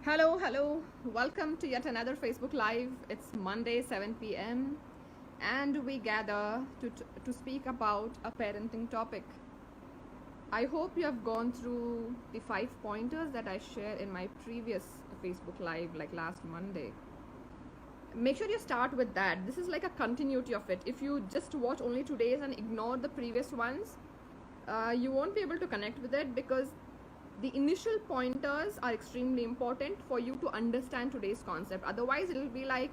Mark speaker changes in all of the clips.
Speaker 1: Hello, hello. Welcome to yet another Facebook Live. It's Monday, 7 p.m. and we gather to speak about a parenting topic. I hope you have gone through the 5 pointers that I shared in my previous Facebook Live, like last Monday. Make sure you start with that. This is like a continuity of it. If you just watch only today's and ignore the previous ones, you won't be able to connect with it, because the initial pointers are extremely important for you to understand today's concept. Otherwise it'll be like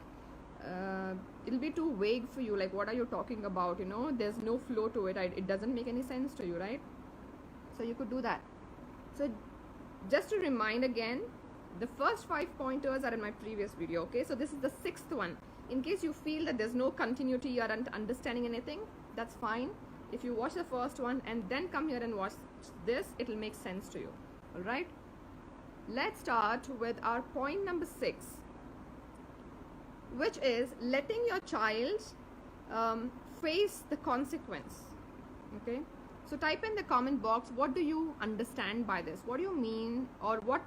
Speaker 1: it'll be too vague for you, like what are you talking about, there's no flow to it. It doesn't make any sense to you, right? So you could do that. So just to remind again, the first 5 pointers are in my previous video. Okay, so this is the 6th one. In case you feel that there's no continuity, you aren't understanding anything, that's fine. If you watch the first one and then come here and watch this, it'll make sense to you. All right, let's start with our point number 6, which is letting your child face the consequence. Okay, so type in the comment box, what do you understand by this? What do you mean, or what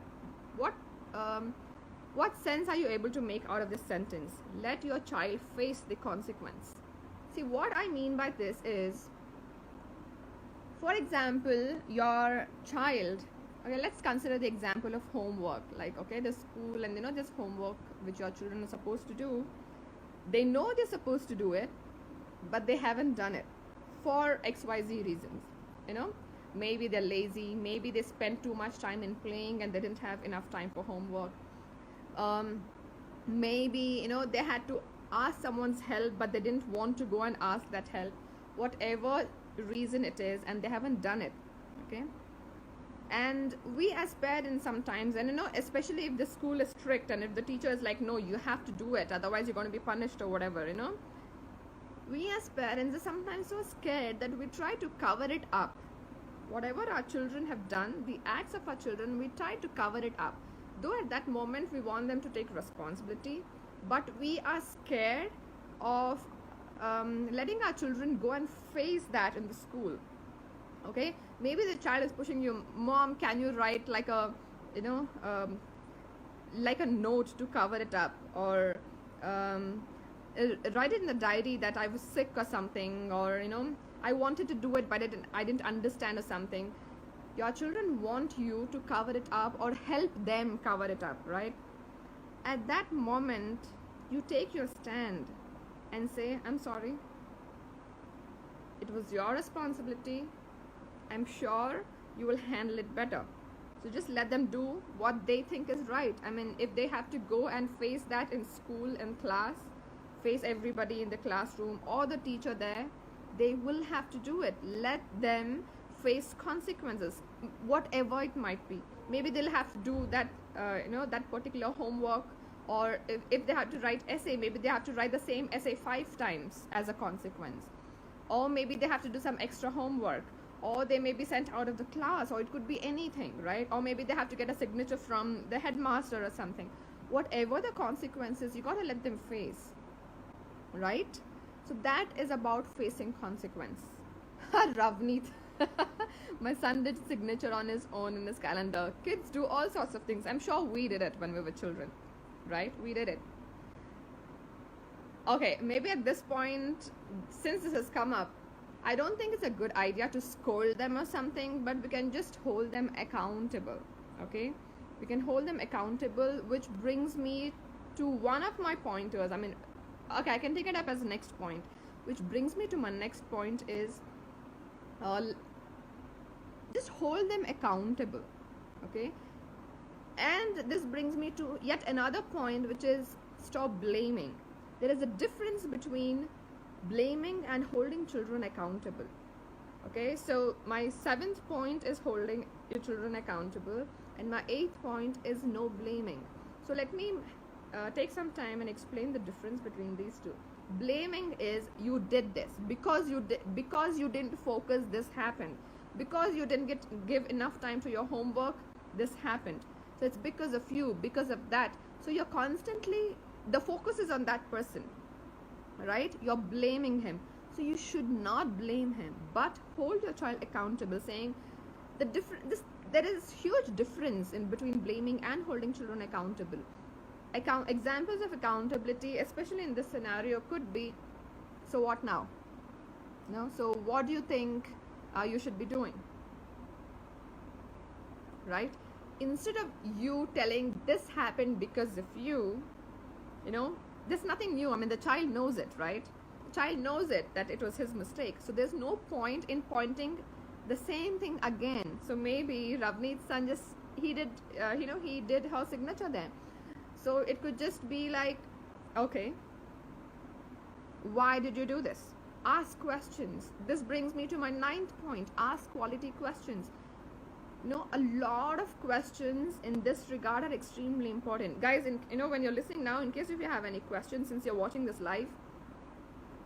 Speaker 1: sense are you able to make out of this sentence? Let your child face the consequence. See, what I mean by this is, for example, your child, okay, let's consider the example of homework. Like, okay, the school, and this homework which your children are supposed to do, they know they're supposed to do it, but they haven't done it for XYZ reasons. Maybe they're lazy, maybe they spent too much time in playing and they didn't have enough time for homework. Maybe they had to ask someone's help, but they didn't want to go and ask that help. Whatever reason it is, and they haven't done it. Okay, and we as parents sometimes, and especially if the school is strict and if the teacher is like, no, you have to do it, otherwise you're going to be punished or whatever, we as parents are sometimes so scared that we try to cover it up. Whatever our children have done, the acts of our children, we try to cover it up, though at that moment we want them to take responsibility, but we are scared of letting our children go and face that in the school. Okay, maybe the child is pushing you, mom, can you write like a like a note to cover it up, or write it in the diary that I was sick or something, or I wanted to do it but I didn't understand or something. Your children want you to cover it up or help them cover it up, right? At that moment you take your stand and say, I'm sorry, it was your responsibility, I'm sure you will handle it better. So just let them do what they think is right. I mean, if they have to go and face that in school, in class, face everybody in the classroom or the teacher there, they will have to do it. Let them face consequences, whatever it might be. Maybe they'll have to do that that particular homework, or if they have to write essay, maybe they have to write the same essay 5 times as a consequence, or maybe they have to do some extra homework, or they may be sent out of the class, or it could be anything, right? Or maybe they have to get a signature from the headmaster or something. Whatever the consequences, you got to let them face, right? So that is about facing consequence. Ravneet, my son did signature on his own in his calendar. Kids do all sorts of things. I'm sure we did it when we were children, right? We did it. Okay, maybe at this point, since this has come up, I don't think it's a good idea to scold them or something, but we can just hold them accountable. Okay, we can hold them accountable, which brings me to one of my pointers. I mean, okay, I can take it up as the next point, which brings me to my next point is just hold them accountable. Okay, and this brings me to yet another point, which is stop blaming. There is a difference between blaming and holding children accountable. Okay, so my 7th point is holding your children accountable, and my 8th point is no blaming. So let me take some time and explain the difference between these two. Blaming is, you did this because you didn't focus, this happened. Because you didn't give enough time to your homework, this happened. So it's because of you, because of that. So you're constantly, the focus is on that person, right? You're blaming him. So you should not blame him, but hold your child accountable, saying the different, there is huge difference in between blaming and holding children accountable. Examples of accountability, especially in this scenario, could be, so what now? No, so what do you think you should be doing? Right? Instead of you telling this happened because of you, there's nothing new. I mean, the child knows it, right? The child knows it, that it was his mistake. So there's no point in pointing the same thing again. So maybe Ravneet's son just, he did her signature there. So it could just be like, okay, why did you do this? Ask questions. This brings me to my 9th point. Ask quality questions. A lot of questions in this regard are extremely important. Guys, when you're listening now, in case if you have any questions, since you're watching this live,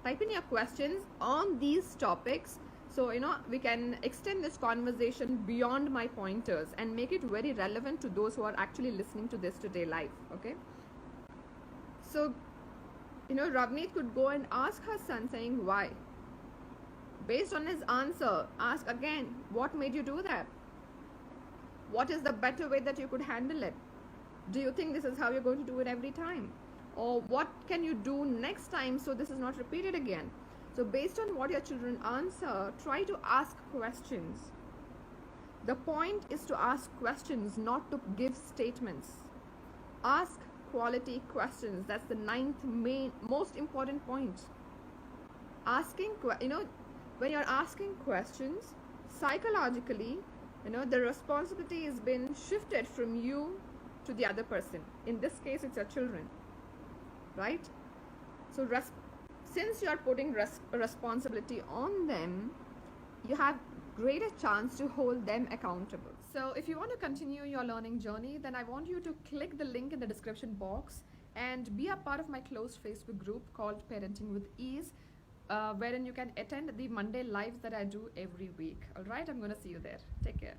Speaker 1: type in your questions on these topics. So, we can extend this conversation beyond my pointers and make it very relevant to those who are actually listening to this today live, okay? So, Ravneet could go and ask her son saying, why? Based on his answer, ask again, what made you do that? What is the better way that you could handle it? Do you think this is how you're going to do it every time? Or what can you do next time so this is not repeated again? So based on what your children answer, try to ask questions. The point is to ask questions, not to give statements. Ask quality questions. That's the 9th most important point. Asking, when you're asking questions, psychologically, the responsibility has been shifted from you to the other person. In this case, it's your children, right? So since you are putting responsibility on them, you have greater chance to hold them accountable. So if you want to continue your learning journey, then I want you to click the link in the description box and be a part of my closed Facebook group called Parenting with Ease, wherein you can attend the Monday lives that I do every week. All right, I'm going to see you there. Take care.